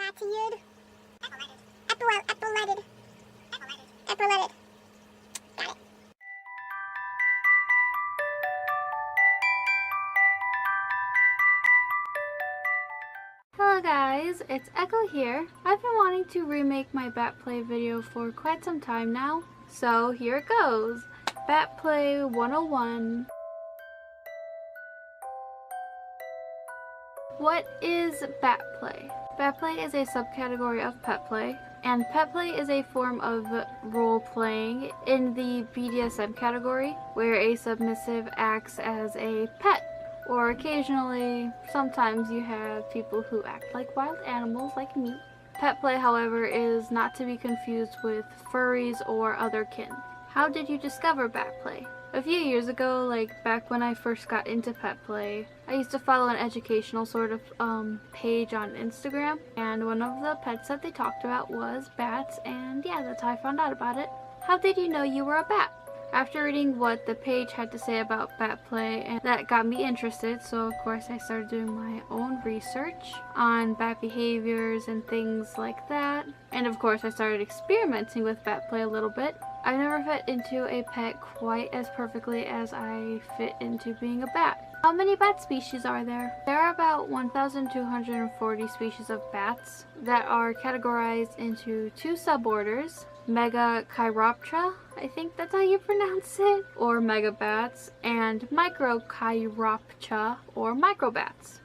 Epauletted. Epauletted. Epauletted. Got it. Hello guys, it's Echo here. I've been wanting to remake my bat play video for quite some time now, so here it goes. Bat play 101. What is bat play? Bat play is a subcategory of pet play, and pet play is a form of role playing in the BDSM category where a submissive acts as a pet. Or occasionally, sometimes you have people who act like wild animals like me. Pet play, however, is not to be confused with furries or other kin. How did you discover bat play? A few years ago, like back when I first got into pet play, I used to follow an educational sort of page on Instagram, and one of the pets that they talked about was bats, and yeah, that's how I found out about it. How did you know you were a bat? After reading what the page had to say about bat play, and that got me interested, so of course I started doing my own research on bat behaviors and things like that. And of course I started experimenting with bat play a little bit. I never fit into a pet quite as perfectly as I fit into being a bat. How many bat species are there? There are about 1,240 species of bats that are categorized into two suborders. Megachiroptera, I think that's how you pronounce it, or megabats, and Microchiroptera, or microbats.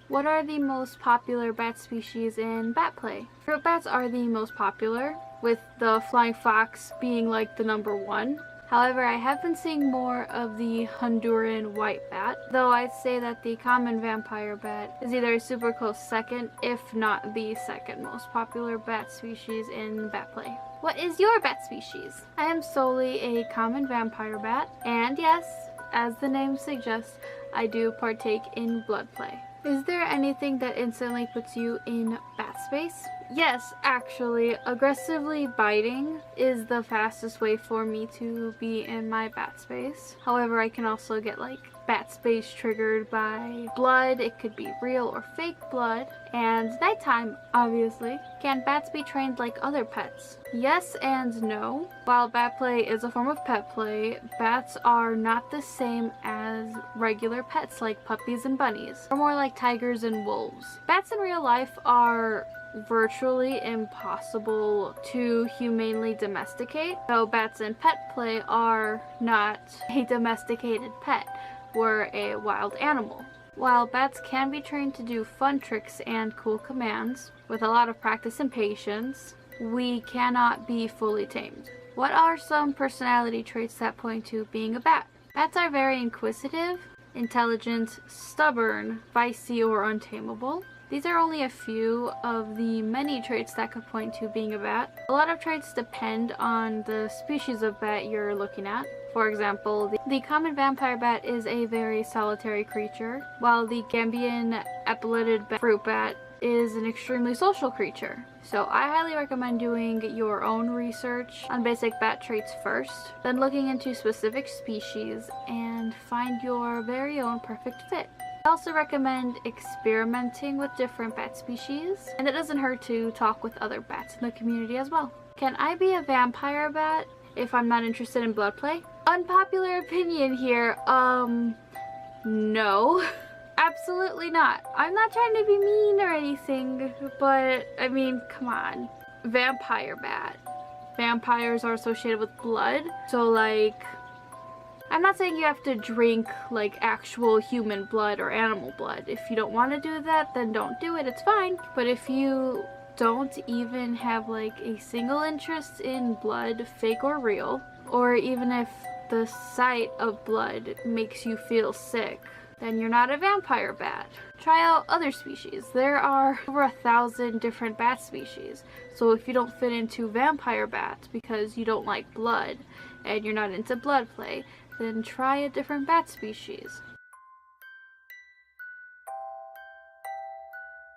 What are the most popular bat species in bat play? Fruit bats are the most popular, with the flying fox being like the #1. However, I have been seeing more of the Honduran white bat, though I'd say that the common vampire bat is either a super close second, if not the second most popular bat species in bat play. What is your bat species? I am solely a common vampire bat, and yes, as the name suggests, I do partake in blood play. Is there anything that instantly puts you in bat space? Yes, actually, aggressively biting is the fastest way for me to be in my bat space. However, I can also get like bat space triggered by blood. It could be real or fake blood. And nighttime, obviously. Can bats be trained like other pets? Yes and no. While bat play is a form of pet play, bats are not the same as regular pets like puppies and bunnies, or more like tigers and wolves. Bats in real life are virtually impossible to humanely domesticate, so bats in pet play are not a domesticated pet, we're a wild animal. While bats can be trained to do fun tricks and cool commands with a lot of practice and patience, we cannot be fully tamed. What are some personality traits that point to being a bat? Bats are very inquisitive, intelligent, stubborn, feisty, or untamable. These are only a few of the many traits that could point to being a bat. A lot of traits depend on the species of bat you're looking at. For example, the common vampire bat is a very solitary creature, while the Gambian epauletted fruit bat is an extremely social creature. So I highly recommend doing your own research on basic bat traits first, then looking into specific species and find your very own perfect fit. I also recommend experimenting with different bat species, and it doesn't hurt to talk with other bats in the community as well. Can I be a vampire bat if I'm not interested in blood play? Unpopular opinion here, no. Absolutely not. I'm not trying to be mean or anything, but I mean, come on. Vampire bat. Vampires are associated with blood, so like, I'm not saying you have to drink like actual human blood or animal blood. If you don't want to do that, then don't do it, it's fine. But if you don't even have like a single interest in blood, fake or real, or even if the sight of blood makes you feel sick, then you're not a vampire bat. Try out other species. There are over 1,000 different bat species. So if you don't fit into vampire bats because you don't like blood and you're not into blood play, then try a different bat species.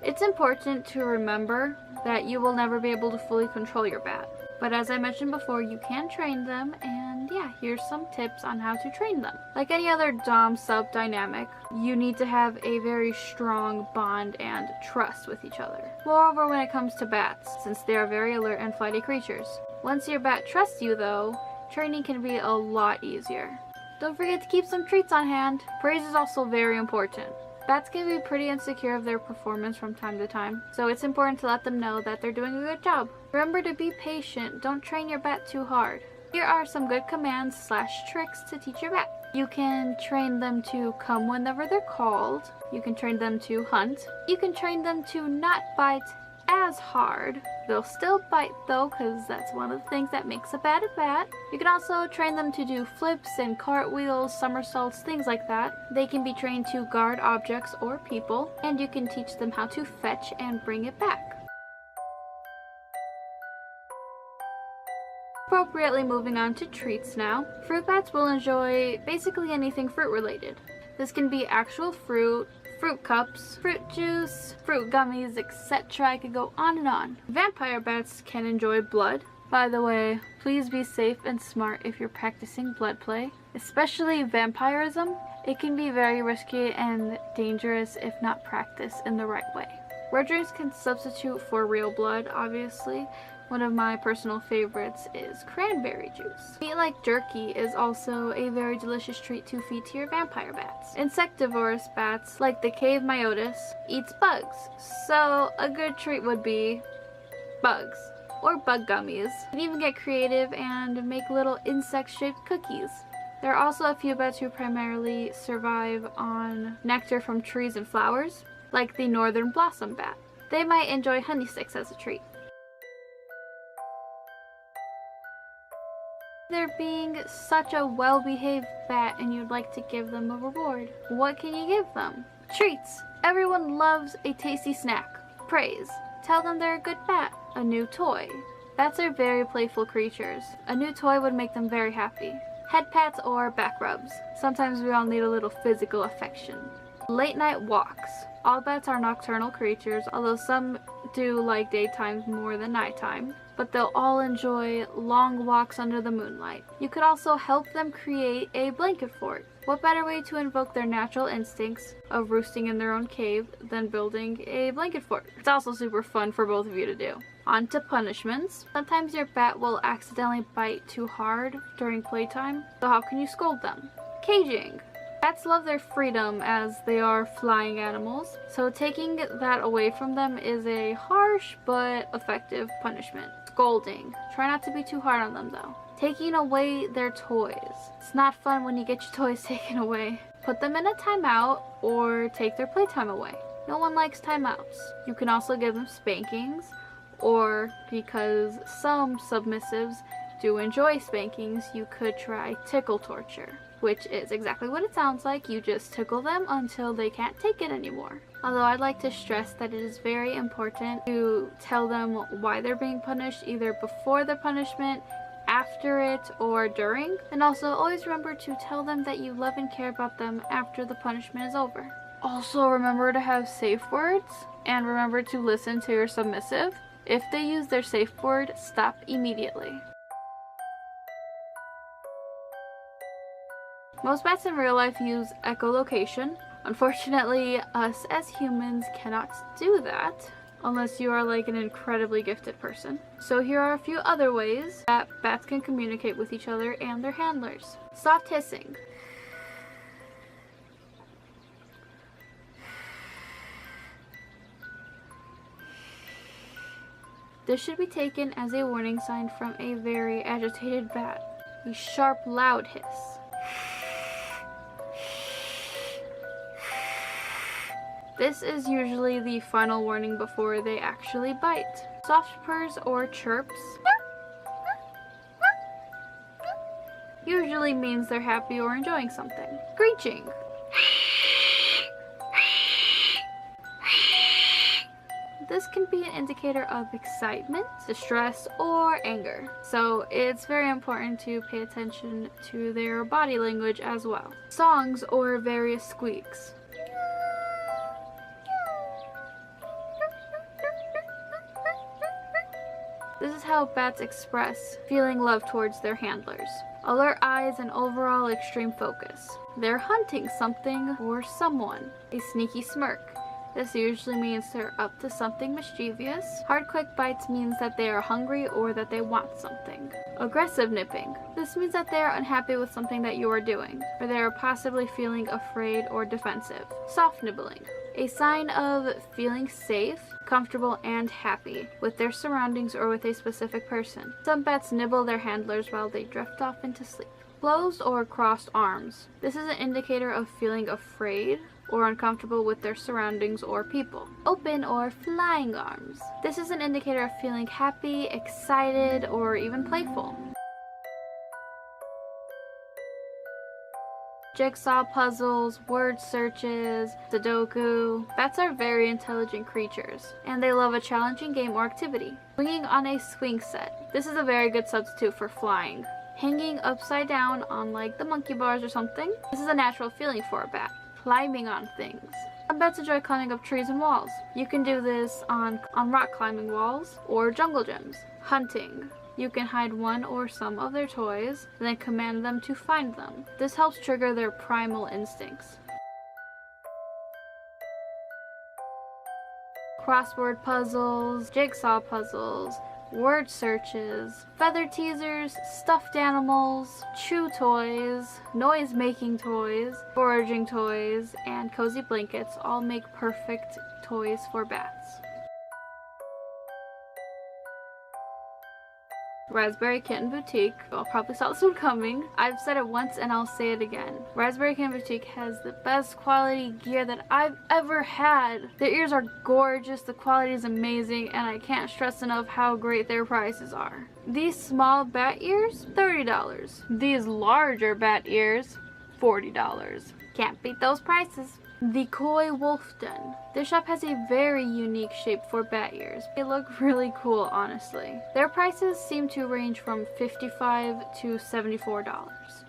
It's important to remember that you will never be able to fully control your bat. But as I mentioned before, you can train them, and yeah, here's some tips on how to train them. Like any other dom-sub dynamic, you need to have a very strong bond and trust with each other. Moreover, when it comes to bats, since they are very alert and flighty creatures. Once your bat trusts you though, training can be a lot easier. Don't forget to keep some treats on hand. Praise is also very important. Bats can be pretty insecure of their performance from time to time, so it's important to let them know that they're doing a good job. Remember to be patient, don't train your bat too hard. Here are some good commands / tricks to teach your bat. You can train them to come whenever they're called. You can train them to hunt. You can train them to not bite as hard. They'll still bite though, because that's one of the things that makes a bat a bat. You can also train them to do flips and cartwheels, somersaults, things like that. They can be trained to guard objects or people, and you can teach them how to fetch and bring it back. Appropriately moving on to treats now. Fruit bats will enjoy basically anything fruit related. This can be actual fruit, fruit cups, fruit juice, fruit gummies, etc. I could go on and on. Vampire bats can enjoy blood. By the way, please be safe and smart if you're practicing blood play, especially vampirism. It can be very risky and dangerous if not practiced in the right way. Red drinks can substitute for real blood, obviously. One of my personal favorites is cranberry juice. Meat like jerky is also a very delicious treat to feed to your vampire bats. Insectivorous bats, like the cave myotis, eats bugs, so a good treat would be bugs or bug gummies. You can even get creative and make little insect-shaped cookies. There are also a few bats who primarily survive on nectar from trees and flowers, like the northern blossom bat. They might enjoy honey sticks as a treat. They're being such a well-behaved bat and you'd like to give them a reward. What can you give them? Treats. Everyone loves a tasty snack. Praise. Tell them they're a good bat. A new toy. Bats are very playful creatures. A new toy would make them very happy. Head pats or back rubs. Sometimes we all need a little physical affection. Late night walks. All bats are nocturnal creatures, although some do like daytime more than nighttime, but they'll all enjoy long walks under the moonlight. You could also help them create a blanket fort. What better way to invoke their natural instincts of roosting in their own cave than building a blanket fort? It's also super fun for both of you to do. On to punishments. Sometimes your bat will accidentally bite too hard during playtime, so how can you scold them? Caging. Bats love their freedom as they are flying animals, so taking that away from them is a harsh but effective punishment. Scolding. Try not to be too hard on them though. Taking away their toys. It's not fun when you get your toys taken away. Put them in a timeout or take their playtime away. No one likes timeouts. You can also give them spankings, or because some submissives do enjoy spankings, you could try tickle torture, which is exactly what it sounds like. You just tickle them until they can't take it anymore. Although I'd like to stress that it is very important to tell them why they're being punished, either before the punishment, after it, or during. And also always remember to tell them that you love and care about them after the punishment is over. Also remember to have safe words, and remember to listen to your submissive. If they use their safe word, stop immediately. Most bats in real life use echolocation. Unfortunately, us as humans cannot do that unless you are like an incredibly gifted person. So here are a few other ways that bats can communicate with each other and their handlers. Soft hissing. This should be taken as a warning sign from a very agitated bat. A sharp, loud hiss. This is usually the final warning before they actually bite. Soft purrs or chirps usually means they're happy or enjoying something. Screeching. This can be an indicator of excitement, distress, or anger. So it's very important to pay attention to their body language as well. Songs or various squeaks. This is how bats express feeling love towards their handlers. Alert eyes and overall extreme focus. They're hunting something or someone. A sneaky smirk. This usually means they're up to something mischievous. Hard quick bites means that they are hungry or that they want something. Aggressive nipping. This means that they are unhappy with something that you are doing, or they are possibly feeling afraid or defensive. Soft nibbling. A sign of feeling safe, comfortable, and happy with their surroundings or with a specific person. Some bats nibble their handlers while they drift off into sleep. Closed or crossed arms. This is an indicator of feeling afraid or uncomfortable with their surroundings or people. Open or flying arms. This is an indicator of feeling happy, excited, or even playful. Jigsaw puzzles, word searches, Sudoku. Bats are very intelligent creatures, and they love a challenging game or activity. Swinging on a swing set. This is a very good substitute for flying. Hanging upside down on like the monkey bars or something. This is a natural feeling for a bat. Climbing on things. Some bats enjoy climbing up trees and walls. You can do this on rock climbing walls or jungle gyms. Hunting. You can hide one or some of their toys and then command them to find them. This helps trigger their primal instincts. Crossword puzzles, jigsaw puzzles, word searches, feather teasers, stuffed animals, chew toys, noise-making toys, foraging toys, and cozy blankets all make perfect toys for bats. Raspberry Kitten Boutique. I'll probably saw this one coming. I've said it once and I'll say it again. Raspberry Kitten Boutique has the best quality gear that I've ever had. Their ears are gorgeous, the quality is amazing, and I can't stress enough how great their prices are. These small bat ears, $30. These larger bat ears, $40. Can't beat those prices. The Koi Wolf Den. This shop has a very unique shape for bat ears. They look really cool, honestly. Their prices seem to range from $55 to $74.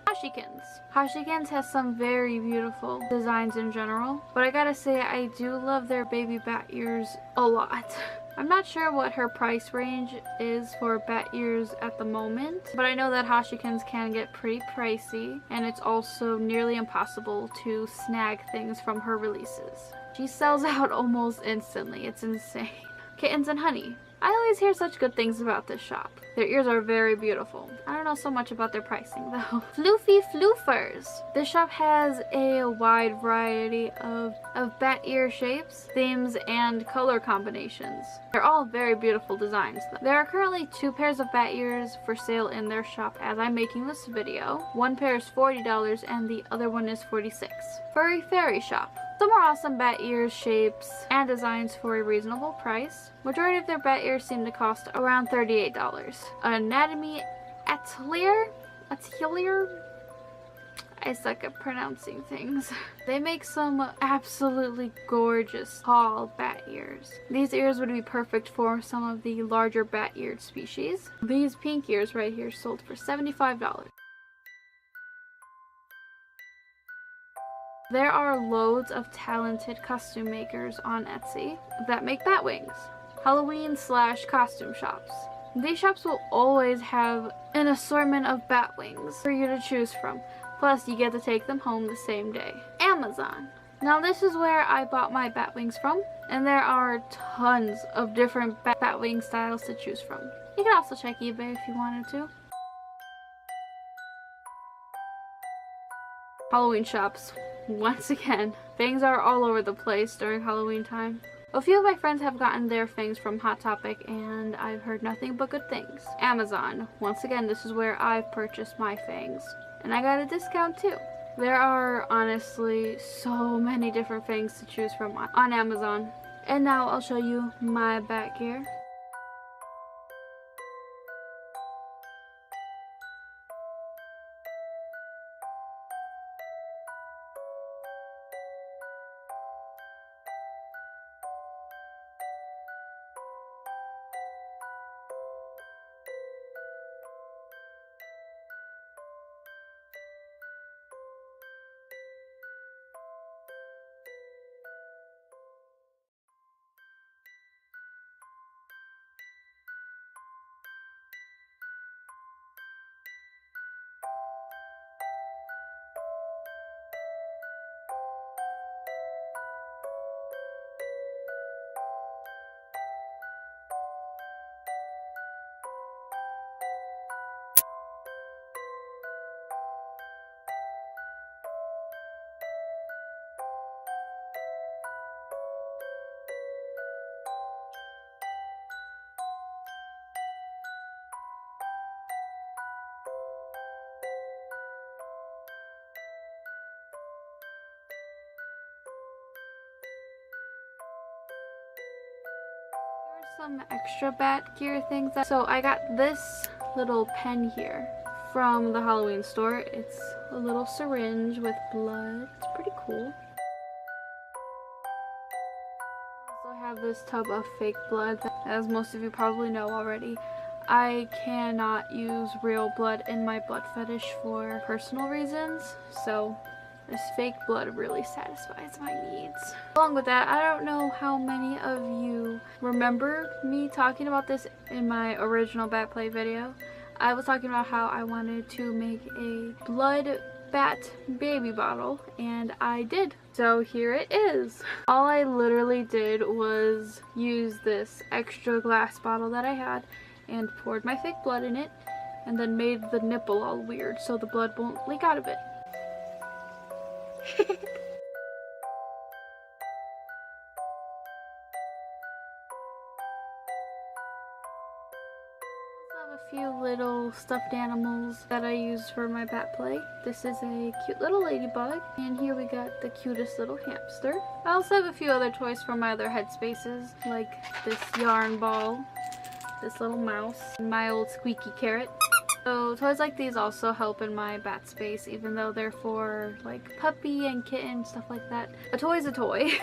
Hashikins. Hashikins has some very beautiful designs in general, but I gotta say I do love their baby bat ears a lot. I'm not sure what her price range is for bat ears at the moment, but I know that Hashikins can get pretty pricey, and it's also nearly impossible to snag things from her releases. She sells out almost instantly. It's insane. Kittens and Honey. I always hear such good things about this shop. Their ears are very beautiful. I don't know so much about their pricing though. Floofy Floofers. This shop has a wide variety of bat ear shapes, themes, and color combinations. They're all very beautiful designs though. There are currently 2 pairs of bat ears for sale in their shop as I'm making this video. One pair is $40 and the other one is $46. Furry Fairy Shop. Some are awesome bat ears, shapes, and designs for a reasonable price. Majority of their bat ears seem to cost around $38. Anatomy Atelier? I suck at pronouncing things. They make some absolutely gorgeous tall bat ears. These ears would be perfect for some of the larger bat-eared species. These pink ears right here sold for $75. There are loads of talented costume makers on Etsy that make bat wings. Halloween/costume shops. These shops will always have an assortment of bat wings for you to choose from. Plus, you get to take them home the same day. Amazon. Now this is where I bought my bat wings from, and there are tons of different bat wing styles to choose from. You can also check eBay if you wanted to. Halloween shops. Once again, fangs are all over the place during Halloween time. A few of my friends have gotten their fangs from Hot Topic and I've heard nothing but good things. Amazon. Once again, this is where I've purchased my fangs. And I got a discount too. There are honestly so many different fangs to choose from on Amazon. And now I'll show you my bat gear. Some extra bat gear things. So I got this little pen here from the Halloween store. It's a little syringe with blood. It's pretty cool. I also have this tub of fake blood. As most of you probably know already, I cannot use real blood in my blood fetish for personal reasons, so this fake blood really satisfies my needs. Along with that, I don't know how many of you remember me talking about this in my original bat play video. I was talking about how I wanted to make a blood bat baby bottle, and I did. So here it is. All I literally did was use this extra glass bottle that I had and poured my fake blood in it, and then made the nipple all weird so the blood won't leak out of it. I have a few little stuffed animals that I use for my bat play. This is a cute little ladybug, and here we got the cutest little hamster. I also have a few other toys from my other headspaces, like this yarn ball, this little mouse, and my old squeaky carrot. So toys like these also help in my bat space, even though they're for like puppy and kitten, stuff like that. A toy's a toy.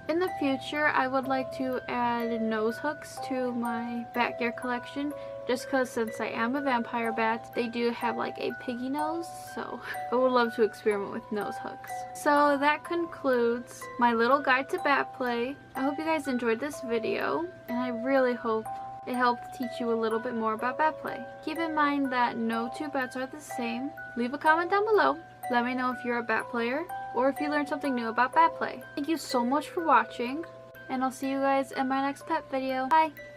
In the future, I would like to add nose hooks to my bat gear collection, just because since I am a vampire bat, they do have like a piggy nose, so I would love to experiment with nose hooks. So that concludes my little guide to bat play. I hope you guys enjoyed this video, and I really hope it helped teach you a little bit more about bat play. Keep in mind that no two bats are the same. Leave a comment down below. Let me know if you're a bat player or if you learned something new about bat play. Thank you so much for watching, and I'll see you guys in my next pet video. Bye!